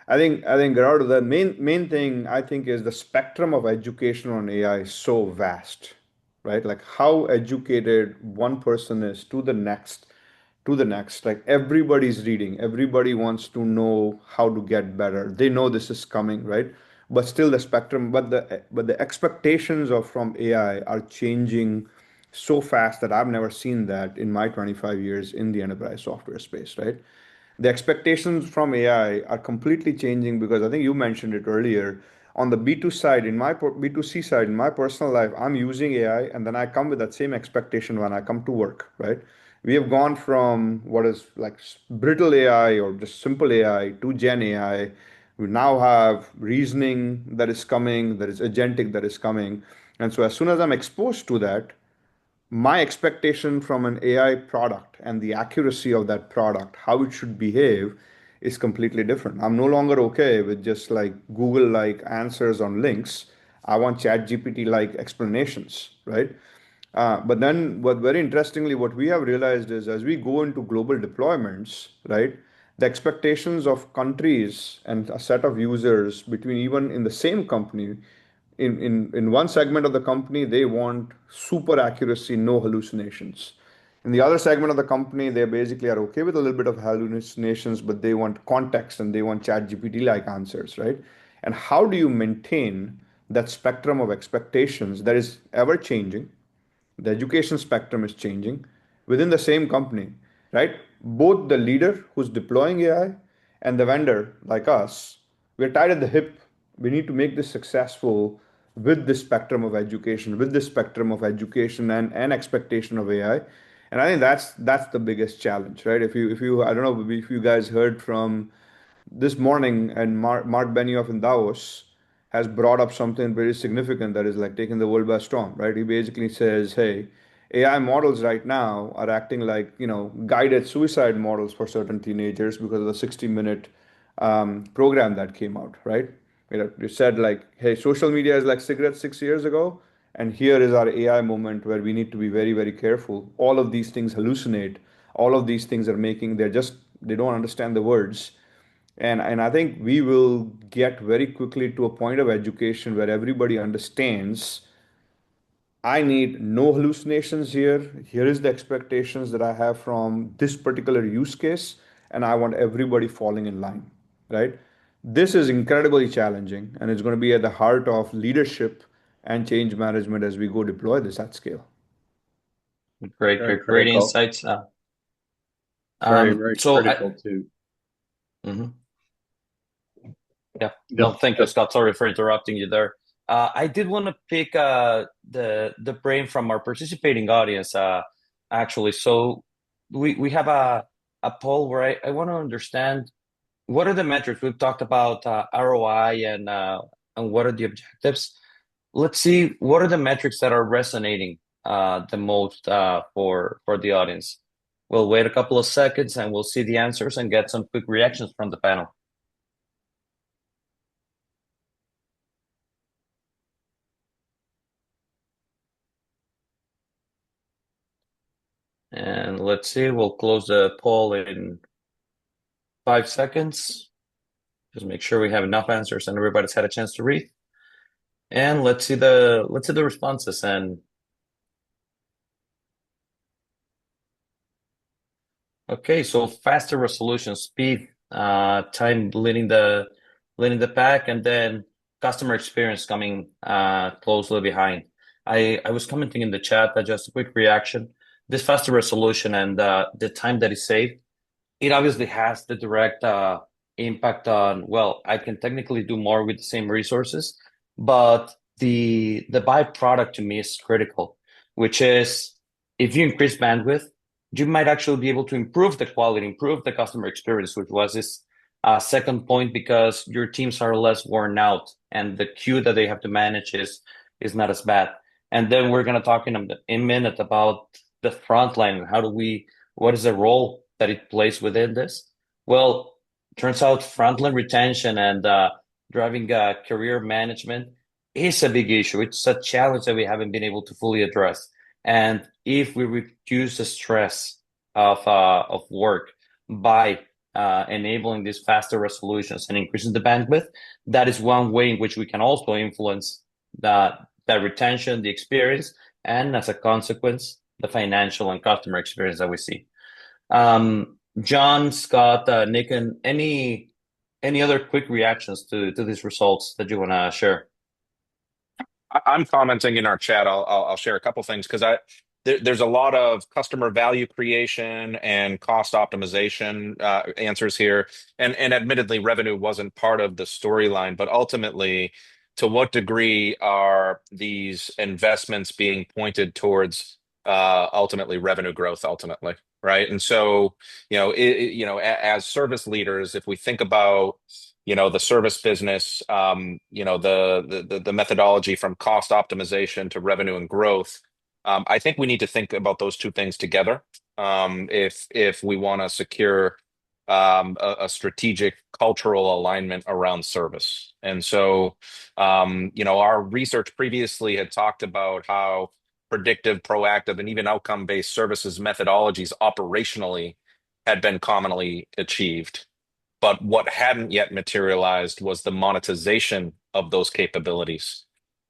I think Gerardo, the main thing I think is the spectrum of education on AI is so vast, right? Like how educated one person is to the next. Like everybody's reading, everybody wants to know how to get better. They know this is coming, right? But still the spectrum, but the expectations of from AI are changing so fast that I've never seen that in my 25 years in the enterprise software space, right? The expectations from AI are completely changing because I think you mentioned it earlier. On the B2 side, B2C side, in my personal life, I'm using AI, and then I come with that same expectation when I come to work, right? We have gone from what is like brittle AI or just simple AI to Gen AI. We now have reasoning that is coming, there is agentic that is coming. And so as soon as I'm exposed to that, my expectation from an AI product and the accuracy of that product, how it should behave, is completely different. I'm no longer okay with just like Google like answers on links. I want ChatGPT like explanations, right? But then, what very interestingly, what we have realized is as we go into global deployments, right, the expectations of countries and a set of users between even in the same company, in one segment of the company, they want super accuracy, no hallucinations. In the other segment of the company, they basically are okay with a little bit of hallucinations, but they want context and they want ChatGPT like answers, right? And how do you maintain that spectrum of expectations that is ever changing? The education spectrum is changing within the same company, right? Both the leader who's deploying AI and the vendor like us, we're tied at the hip. We need to make this successful with this spectrum of education, with this spectrum of education and expectation of AI. And I think that's the biggest challenge, right? If you I don't know if you guys heard from this morning, and Mark Benioff in Davos has brought up something very significant that is like taking the world by storm, right? He basically says, hey, AI models right now are acting like, guided suicide models for certain teenagers because of the 60-minute program that came out, right? You said like, hey, social media is like cigarettes 6 years ago, and here is our AI moment where we need to be very, very careful. All of these things hallucinate. All of these things are making, they don't understand the words, and I think we will get very quickly to a point of education where everybody understands I need no hallucinations here. Here is the expectations that I have from this particular use case, and I want everybody falling in line, right? This is incredibly challenging, and it's going to be at the heart of leadership and change management as we go deploy this at scale. Great, Very great, great critical. insights. Very, very So critical too. Mhm. Yeah, no, Yep. thank you, Yep. Scott. Sorry for interrupting you there. I did want to pick the brain from our participating audience, actually. So we have a poll where I want to understand what are the metrics. We've talked about ROI and what are the objectives. Let's see what are the metrics that are resonating the most for the audience. We'll wait a couple of seconds and we'll see the answers and get some quick reactions from the panel. And let's see, we'll close the poll in 5 seconds. Just make sure we have enough answers and everybody's had a chance to read. And let's see the responses. And okay, so faster resolution, speed, time leading the pack, and then customer experience coming closely behind. I was commenting in the chat that just a quick reaction. This faster resolution and the time that is saved, it obviously has the direct impact on, well, I can technically do more with the same resources, but the byproduct to me is critical, which is if you increase bandwidth, you might actually be able to improve the quality, improve the customer experience, which was this second point, because your teams are less worn out and the queue that they have to manage is not as bad. And then we're going to talk in a minute about the front line. What is the role that it plays within this? Well, turns out frontline retention and driving career management is a big issue. It's a challenge that we haven't been able to fully address. And if we reduce the stress of work by enabling these faster resolutions and increasing the bandwidth, that is one way in which we can also influence the retention, the experience, and as a consequence, the financial and customer experience that we see. John, Scott, Niken, any other quick reactions to these results that you want to share? I'm commenting in our chat. I'll share a couple things because there's a lot of customer value creation and cost optimization answers here, and admittedly, revenue wasn't part of the storyline, but ultimately, to what degree are these investments being pointed towards ultimately revenue growth ultimately, right? And so, as service leaders, if we think about the service business, the methodology from cost optimization to revenue and growth, I think we need to think about those two things together if we want to secure a strategic cultural alignment around service. And so, our research previously had talked about how predictive, proactive, and even outcome-based services methodologies operationally had been commonly achieved. but what hadn't yet materialized was the monetization of those capabilities.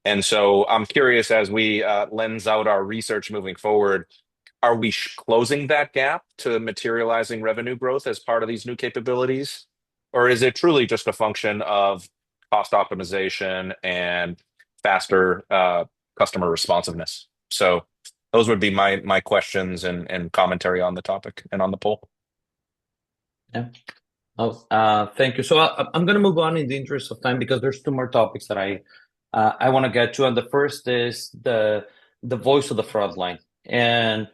And so I'm curious, as we lens out our research moving forward, are we closing that gap to materializing revenue growth as part of these new capabilities? Or is it truly just a function of cost optimization and faster customer responsiveness? So those would be my questions and commentary on the topic and on the poll. Yeah. Oh, thank you. So I'm going to move on in the interest of time because there's two more topics that I want to get to, and the first is the voice of the front line. And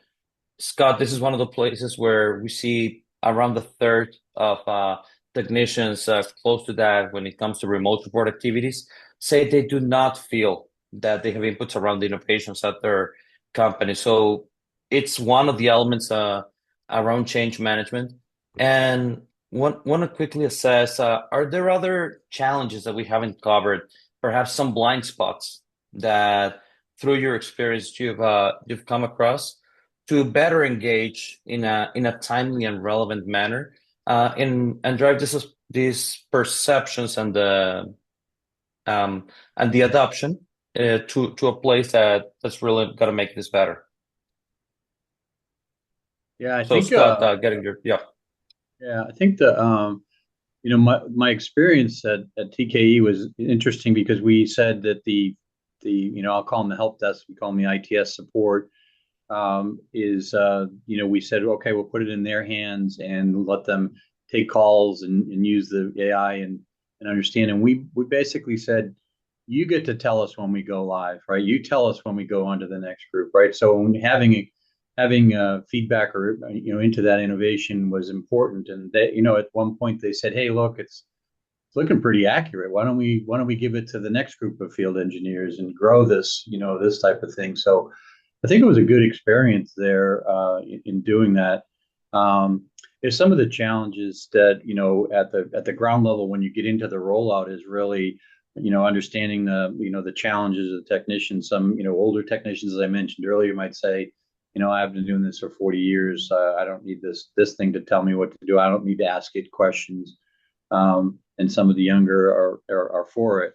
Scott, this is one of the places where we see around the third of technicians close to that when it comes to remote support activities say they do not feel that they have inputs around the innovations at their company. So it's one of the elements around change management. And want to quickly assess, are there other challenges that we haven't covered, perhaps some blind spots that through your experience you've come across to better engage in a timely and relevant manner, and drive these perceptions and the adoption to a place that's really going to make this better. Yeah, I So think Scott, getting your I think the my experience at TKE was interesting because we said that the I'll call them the help desk, we call them the ITS support, is we said, okay, we'll put it in their hands and let them take calls and use the AI and understand. And we basically said, you get to tell us when we go live, right? You tell us when we go on to the next group, right? So when having feedback or into that innovation was important. And they, at one point they said, hey, look, it's looking pretty accurate. Why don't we give it to the next group of field engineers and grow this, this type of thing? So I think it was a good experience there in doing that. There's some of the challenges that at the ground level when you get into the rollout is really understanding the challenges of the technicians. Some older technicians, as I mentioned earlier, might say, I've been doing this for 40 years. I don't need this thing to tell me what to do. I don't need to ask it questions. And some of the younger are for it.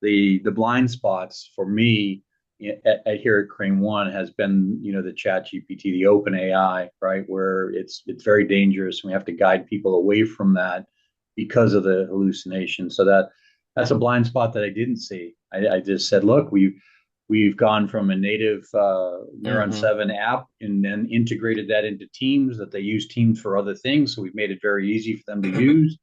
The blind spots for me here at Crane One has been the ChatGPT, the open AI, right, where it's very dangerous and we have to guide people away from that because of the hallucination. So that's a blind spot that I didn't see. I just said, look, we've gone from a native Neuron7 app and then integrated that into Teams, that they use Teams for other things. So we've made it very easy for them to use.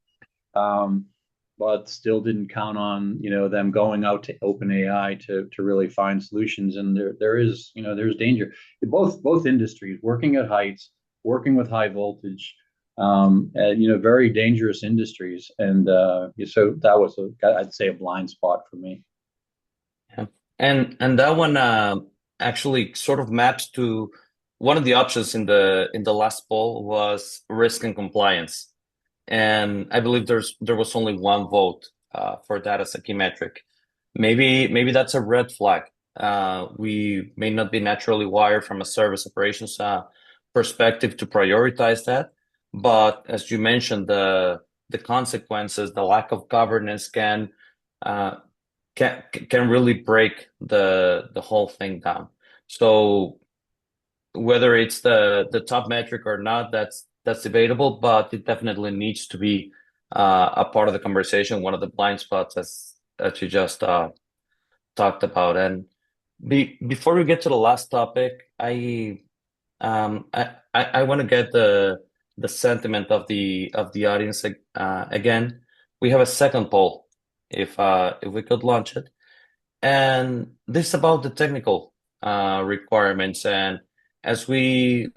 But still didn't count on them going out to OpenAI to really find solutions. And there's danger in both industries, working at heights, working with high voltage, very dangerous industries. And so that was I'd say a blind spot for me. Yeah. And that one actually sort of maps to one of the options in the last poll was risk and compliance. And I believe there was only one vote for that as a key metric. Maybe that's a red flag. We may not be naturally wired from a service operations perspective to prioritize that, but as you mentioned, the consequences, the lack of governance can really break the whole thing down. So whether it's the top metric or not, that's debatable, but it definitely needs to be a part of the conversation. One of the blind spots that you just talked about. And before we get to the last topic, I want to get the sentiment of the audience again. We have a second poll, if we could launch it, and this is about the technical requirements. And as we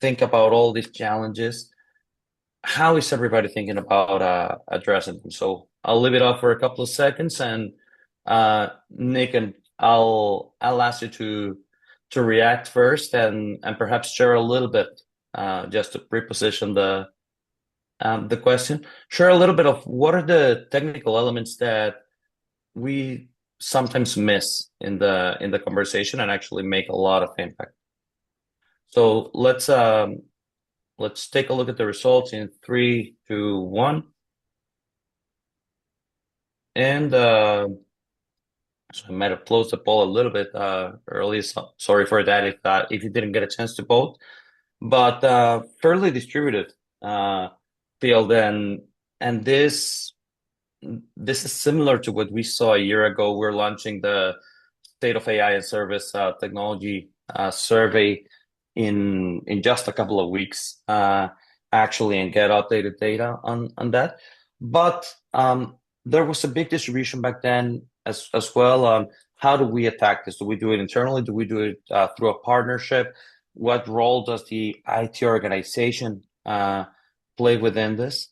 think about all these challenges, how is everybody thinking about addressing them? So I'll leave it off for a couple of seconds, and Niken, I'll ask you to react first and perhaps share a little bit just to preposition the question. Share a little bit of what are the technical elements that we sometimes miss in the conversation and actually make a lot of impact. So let's let's take a look at the results in 3, 2, 1. And so I might have closed the poll a little bit early. So sorry for that if you didn't get a chance to vote. But fairly distributed field, and this is similar to what we saw a year ago. We're launching the State of AI and Service Technology survey in just a couple of weeks, actually, and get updated data on that. But there was a big distribution back then as well. How do we attack this? Do we do it internally? Do we do it through a partnership? What role does the IT organization play within this?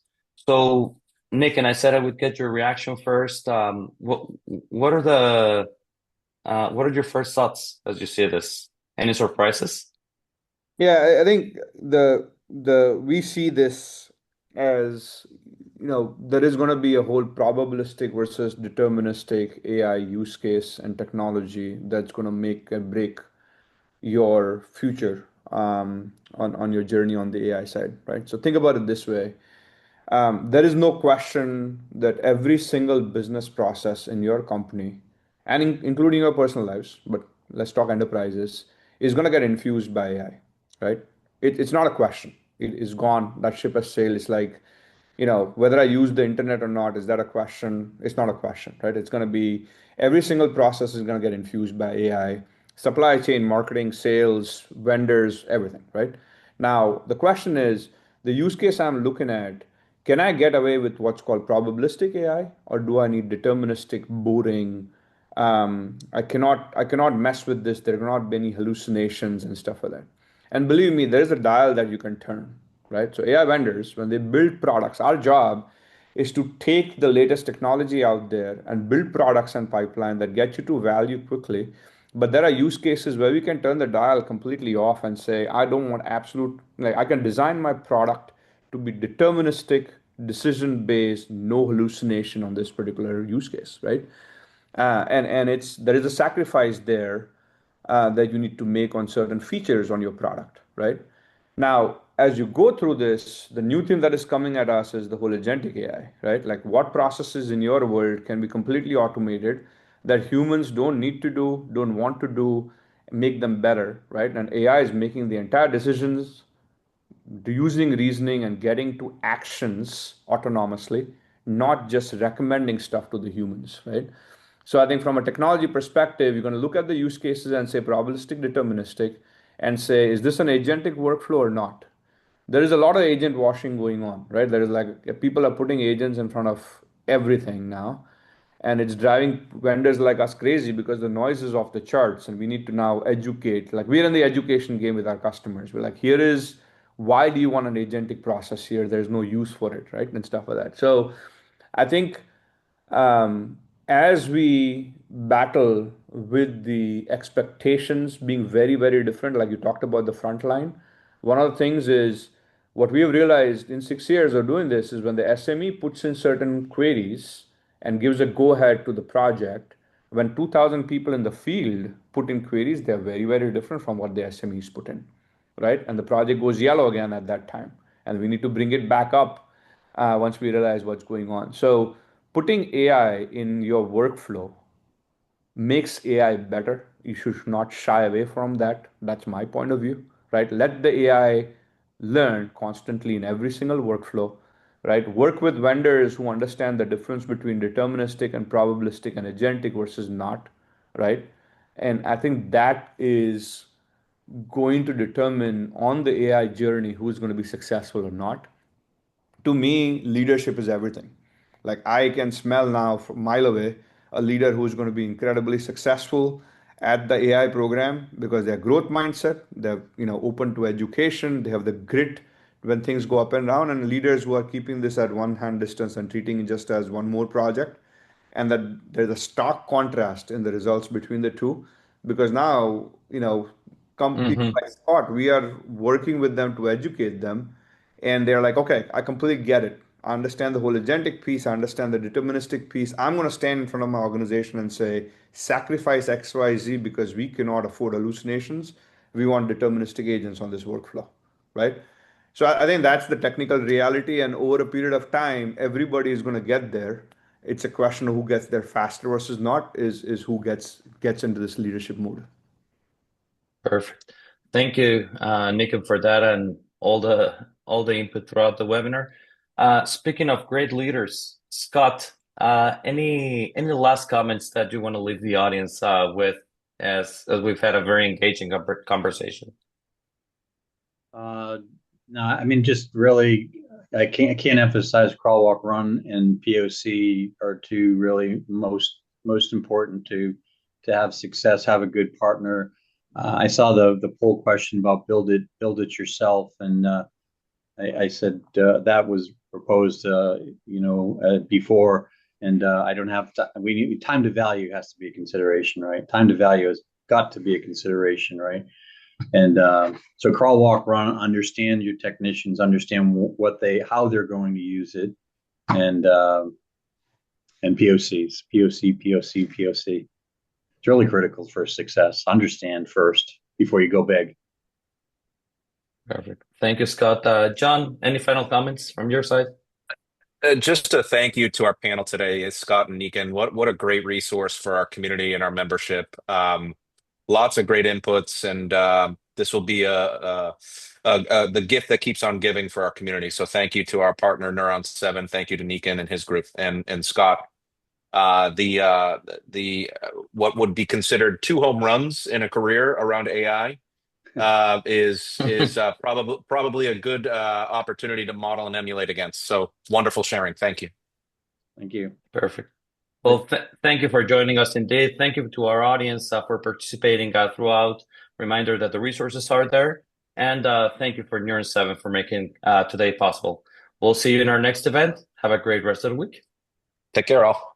So, Nick, and I said I would get your reaction first. What are your first thoughts as you see this? Any surprises? Yeah, I think we see this as, there is going to be a whole probabilistic versus deterministic AI use case and technology that's going to make and break your future on your journey on the AI side, right? So think about it this way. There is no question that every single business process in your company, and including your personal lives, but let's talk enterprises, is going to get infused by AI, right? It's not a question. It is gone. That ship has sailed. It's like, whether I use the internet or not, is that a question? It's not a question, right? It's going to be every single process is going to get infused by AI, supply chain, marketing, sales, vendors, everything, right? Now, the question is the use case I'm looking at, can I get away with what's called probabilistic AI, or do I need deterministic, boring? I cannot mess with this. There cannot be any hallucinations and stuff like that. And believe me, there is a dial that you can turn, right? So AI vendors, when they build products, our job is to take the latest technology out there and build products and pipeline that get you to value quickly. But there are use cases where we can turn the dial completely off and say, I don't want absolute, like I can design my product to be deterministic, decision based, no hallucination on this particular use case, right? And it's there is a sacrifice there that you need to make on certain features on your product, right? Now, as you go through this, the new thing that is coming at us is the whole agentic AI, right? Like what processes in your world can be completely automated that humans don't need to do, don't want to do, make them better, right? And AI is making the entire decisions, using reasoning and getting to actions autonomously, not just recommending stuff to the humans, right? So I think from a technology perspective, you're going to look at the use cases and say probabilistic, deterministic, and say, is this an agentic workflow or not? There is a lot of agent washing going on, right? There is like people are putting agents in front of everything now, and it's driving vendors like us crazy because the noise is off the charts, and we need to now educate. Like we're in the education game with our customers. We're like, here is why do you want an agentic process here? There's no use for it, right? And stuff like that. So I think as we battle with the expectations being very, very different, like you talked about the front line, one of the things is what we have realized in 6 years of doing this is when the SME puts in certain queries and gives a go ahead to the project, when 2,000 people in the field put in queries, they're very, very different from what the SMEs put in, right? And the project goes yellow again at that time. And we need to bring it back up once we realize what's going on. So putting AI in your workflow makes AI better. You should not shy away from that. That's my point of view, right? Let the AI learn constantly in every single workflow, right? Work with vendors who understand the difference between deterministic and probabilistic and agentic versus not, right? And I think that is going to determine on the AI journey who's going to be successful or not. To me, leadership is everything. Like I can smell now from a mile away a leader who's going to be incredibly successful at the AI program because their growth mindset, they're open to education, they have the grit when things go up and down, and leaders who are keeping this at one hand distance and treating it just as one more project, and that there's a stark contrast in the results between the two because now people Mm-hmm. like Scott, we are working with them to educate them, and they're like, okay, I completely get it. I understand the whole agentic piece. I understand the deterministic piece. I'm going to stand in front of my organization and say, sacrifice XYZ because we cannot afford hallucinations. We want deterministic agents on this workflow, right? So I think that's the technical reality, and over a period of time, everybody is going to get there. It's a question of who gets there faster versus not, is who gets into this leadership mode. Perfect. Thank you, Niken, for that and all the input throughout the webinar. Speaking of great leaders, Scott, any last comments that you want to leave the audience with, as we've had a very engaging conversation? No, I mean, just really, I can't emphasize crawl, walk, run, and POC are two really most important to have success. Have a good partner. I saw the poll question about build it yourself, and I said that was proposed, before, and I don't have we need time to value has to be a consideration, right? Time to value has got to be a consideration, right? And so crawl, walk, run, understand your technicians, understand how they're going to use it, and POCs, POC. It's really critical for success. Understand first before you go big. Perfect. Thank you, Scott. John, any final comments from your side? Just a thank you to our panel today, Scott and Niken. What a great resource for our community and our membership. Lots of great inputs, and this will be the gift that keeps on giving for our community. So thank you to our partner Neuron7. Thank you to Niken and his group, and Scott. What would be considered 2 home runs in a career around AI is probably a good opportunity to model and emulate against. So wonderful sharing. Thank you. Thank you. Perfect. Well, thank you for joining us indeed. Thank you to our audience for participating throughout. Reminder that the resources are there. And thank you for Neuron7 for making today possible. We'll see you in our next event. Have a great rest of the week. Take care, all.